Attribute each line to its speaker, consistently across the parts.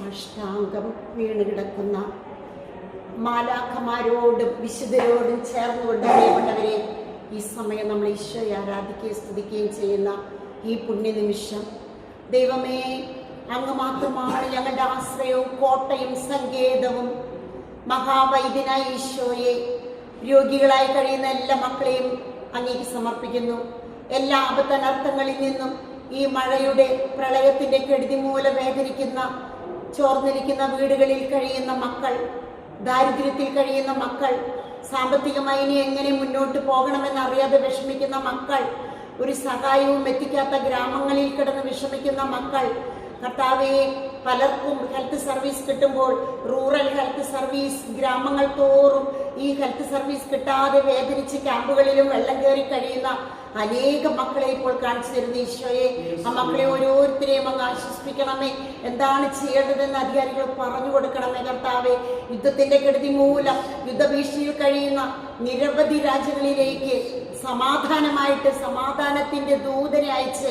Speaker 1: സാഷ്ടാംഗം വീണ് കിടക്കുന്ന മാലാഖമാരോടും വിശുദ്ധരോടും ചേർന്നുകൊണ്ട് പ്രിയപ്പെട്ടവരെ, ഈ സമയം നമ്മൾ ഈശോയെ ആരാധിക്കുകയും സ്തുതിക്കുകയും ചെയ്യുന്ന ഈ പുണ്യനിമിഷം, ദൈവമേ, അങ്ങ് മാത്രമാണ് ഞങ്ങളുടെ ആശ്രയവും കോട്ടയും സങ്കേതവും. മഹാവൈദ്യനായ ഈശോയെ, രോഗികളായി കഴിയുന്ന എല്ലാ മക്കളെയും അങ്ങേക്ക് സമർപ്പിക്കുന്നു. എല്ലാ അബദ്ധനർത്ഥങ്ങളിൽ നിന്നും, ഈ മഴയുടെ പ്രളയത്തിന്റെ കെടുതി മൂലം വേദനിക്കുന്ന, ചോർന്നിരിക്കുന്ന വീടുകളിൽ കഴിയുന്ന മക്കൾ, ദാരിദ്ര്യത്തിൽ കഴിയുന്ന മക്കൾ, സാമ്പത്തികമായി ഇനി എങ്ങനെ മുന്നോട്ട് പോകണമെന്ന് അറിയാതെ വിഷമിക്കുന്ന മക്കൾ, ഒരു സഹായവും എത്തിക്കാത്ത ഗ്രാമങ്ങളിൽ കിടന്ന് വിഷമിക്കുന്ന മക്കൾ, കർത്താവേ, പലർക്കും ഹെൽത്ത് സർവീസ് കിട്ടുമ്പോൾ റൂറൽ ഹെൽത്ത് സർവീസ് ഗ്രാമങ്ങൾ തോറും ഈ ഹെൽത്ത് സർവീസ് കിട്ടാതെ വേദനിച്ച് ക്യാമ്പുകളിലും വെള്ളം കയറി കഴിയുന്ന അനേക മക്കളെ ഇപ്പോൾ കാണിച്ചു തരുന്ന ഈശോയെ, ആ മക്കളെ ഓരോരുത്തരെയും അങ്ങ് ആശ്വസിപ്പിക്കണമേ. എന്താണ് ചെയ്യേണ്ടതെന്ന് അധികാരികൾ പറഞ്ഞു കൊടുക്കണമേ കർത്താവേ. യുദ്ധത്തിന്റെ കെടുതി മൂലം യുദ്ധഭീഷണിയിൽ കഴിയുന്ന നിരവധി രാജ്യങ്ങളിലേക്ക് സമാധാനമായിട്ട് സമാധാനത്തിന്റെ ദൂതനെ അയച്ച്,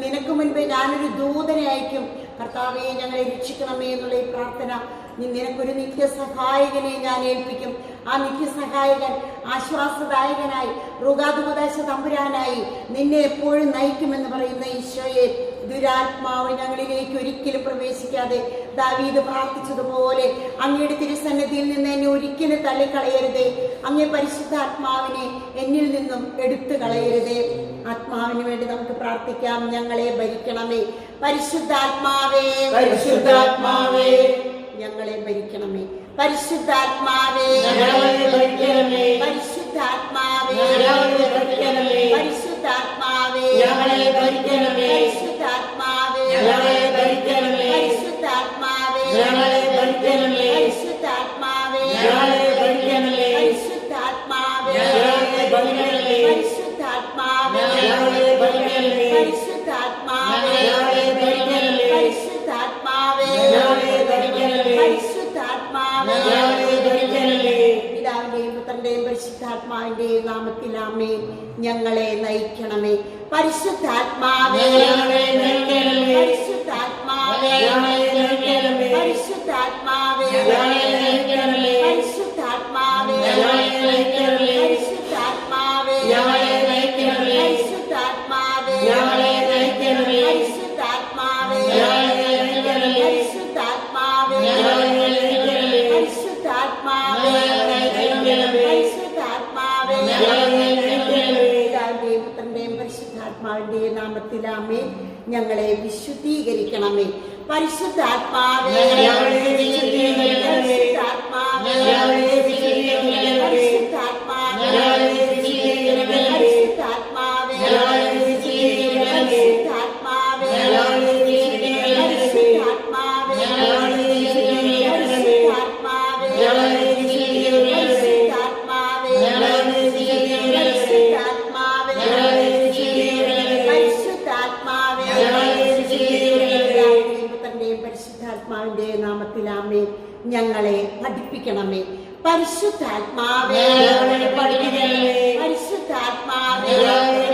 Speaker 1: നിനക്ക് മുൻപേ ഞാനൊരു ദൂതനെ അയക്കും കർത്താവെ, ഞങ്ങളെ രക്ഷിക്കണമേ എന്നുള്ള ഈ പ്രാർത്ഥന, നിനക്കൊരു നിത്യസഹായകനെ ഞാൻ ഏൽപ്പിക്കും. ആ നിത്യസഹായകൻ ആശ്വാസദായകനായി, റുഗാതുപദേശ തമ്പുരാനായി നിന്നെ എപ്പോഴും നയിക്കുമെന്ന് പറയുന്ന ഈശോയെ, ദുരാത്മാവ് ഞങ്ങളിലേക്ക് ഒരിക്കലും പ്രവേശിക്കാതെ ദാവീദ് പ്രാർത്ഥിച്ചതുപോലെ അങ്ങയുടെ തിരുസന്നിധിയിൽ നിന്ന് എന്നെ ഒരിക്കലും തള്ളിക്കളയരുതേ. അങ്ങേ പരിശുദ്ധാത്മാവിനെ എന്നിൽ നിന്നും എടുത്തു കളയരുതേ. ആത്മാവിന് വേണ്ടി നമുക്ക് പ്രാർത്ഥിക്കാം. ഞങ്ങളെ ഭരിക്കണമേ പരിശുദ്ധാത്മാവേ, പരിശുദ്ധാത്മാവേ ഞങ്ങളെ ഭരിക്കണമേ. പരിശുദ്ധാത്മാവേ, പരിശുദ്ധാത്മാവേ, പരിശുദ്ധാത്മാവേ, പരിശുദ്ധാത്മാവേ, പരിശുദ്ധാത്മാവേ, പരിശുദ്ധാത്മാവേ, പരിശുദ്ധാത്മാവേ, പരിശുദ്ധാത്മാവേ, പരിശുദ്ധാത്മാവേ, പരിശുദ്ധാത്മാവേ, പരിശുദ്ധാത്മാവേ, പരിശുദ്ധാത്മാവേ, പിതാവിന്റെയും പുത്രന്റെയും പരിശുദ്ധാത്മാവിന്റെയും നാമത്തിൽ ആമേൻ. ഞങ്ങളെ നയിക്കണമേ പരിശുദ്ധാത്മാവേ, പരിശുദ്ധാത്മാവേ, പരിശുദ്ധാത്മാവേ, പരിശുദ്ധാത്മാവേ, പരിശുദ്ധാത്മാവേ, പരിശുദ്ധാത്മാവേ, പരിശുദ്ധാത്മാവേ, പരിശുദ്ധാത്മാവേ, പരിശുദ്ധാത്മാവിന്റെ നാമത്തിൽ ആമേൻ. ഞങ്ങളെ വിശുദ്ധീകരിക്കണമേ പരിശുദ്ധാത്മാവേ, പരിശുദ്ധാത്മാവേ, പരിശുദ്ധാത്മാവേ, പരിശുദ്ധാത്മാവേ, പരിശുദ്ധാത്മാവേ, പരിശുദ്ധാത്മാവേ, പരിശുദ്ധാത്മാവിന്റെ നാമത്തിൽ ആമേൻ. ഞങ്ങളെ പഠിപ്പിക്കണമേ പരിശുദ്ധാത്മാവേ, പഠിപ്പിക്കണമേ പരിശുദ്ധാത്മാവേ,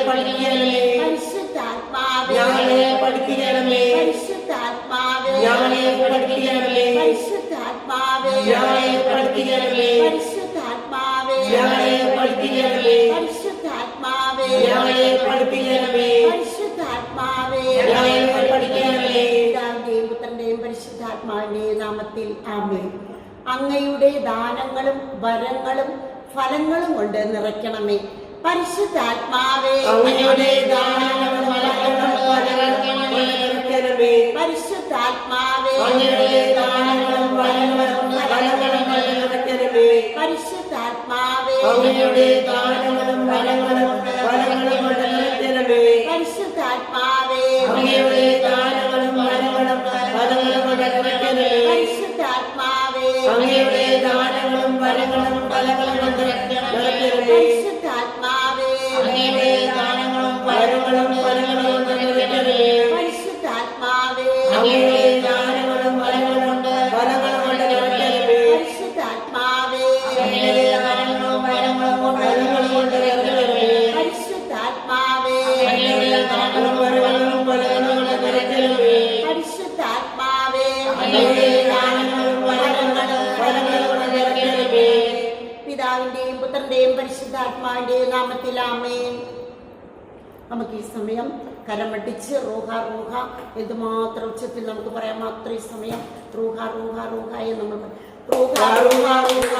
Speaker 1: പഠിപ്പിക്കണമേ പരിശുദ്ധാത്മാവേ, പഠിപ്പിക്കണമേ പരിശുദ്ധാത്മാവേ, പഠിപ്പിക്കണമേ പരിശുദ്ധാത്മാവേ, പഠിപ്പിക്കണമേ പരിശുദ്ധാത്മാവേ, പഠിപ്പിക്കണമേ പരിശുദ്ധാത്മാവേ, പഠിപ്പിക്കണമേ പരിശുദ്ധാത്മാവേ, പഠിപ്പിക്കണമേ. പിതാവിന്റെയും പുത്രന്റെയും പരിശുദ്ധാത്മാവിന്റെയും നാമത്തിൽ ആമേൻ. അങ്ങയുടെ ദാനങ്ങളും വരങ്ങളും ഫലങ്ങളും കൊണ്ട് നിറയ്ക്കണമേ പരിശുദ്ധാത്മാവേ, അങ്ങയുടെ ദാനങ്ങളും പരിശുദ്ധാത്മാവേ, അങ്ങയുടെ ദാനങ്ങളും ഫലങ്ങളും നിറയ്ക്കണമേ പരിശുദ്ധാത്മാവേ, അങ്ങയുടെ ദാനങ്ങളും ഫലങ്ങളും നിറയ്ക്കണമേ പരിശുദ്ധാത്മാവേ, അങ്ങയുടെ ദാനങ്ങളും ഫലങ്ങളും നിറയ്ക്കണമേ പരിശുദ്ധാത്മാവേ, അങ്ങയുടെ ദാനങ്ങളും ഫലങ്ങളും നിറയ്ക്കണമേ പരിശുദ്ധാത്മാവേ, അങ്ങയുടെ ദാനങ്ങളും ഫലങ്ങളും നിറയ്ക്കണമേ പരിശുദ്ധാത്മാവേ, അങ്ങയുടെ ദാനങ്ങളും ഫലങ്ങളും നിറയ്ക്കണമേ പരിശുദ്ധാത്മാവേ, അങ്ങയുടെ ദാനങ്ങളും ഫലങ്ങളും നിറയ്ക്കണമേ പരിശുദ്ധാത്മാവേ, അങ്ങയുടെ ദാനങ്ങളും ഫലങ്ങളും നിറയ്ക്കണമേ പരിശുദ്ധാത്മാവേ, അങ്ങയുടെ പുത്രന്റെയും പരിശുദ്ധാത്മാവിന്റെയും നാമത്തിൽ ആമേൻ. നമുക്ക് ഈ സമയം കരമടിച്ച് റൂഹ റൂഹ എന്തുമാത്രം ഉച്ചത്തിൽ നമുക്ക് പറയാം. മാത്രം ഈ സമയം റൂഹ റൂഹ റൂഹ എന്ന് നമ്മൾ റൂഹ റൂഹ റൂഹ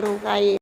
Speaker 1: ruga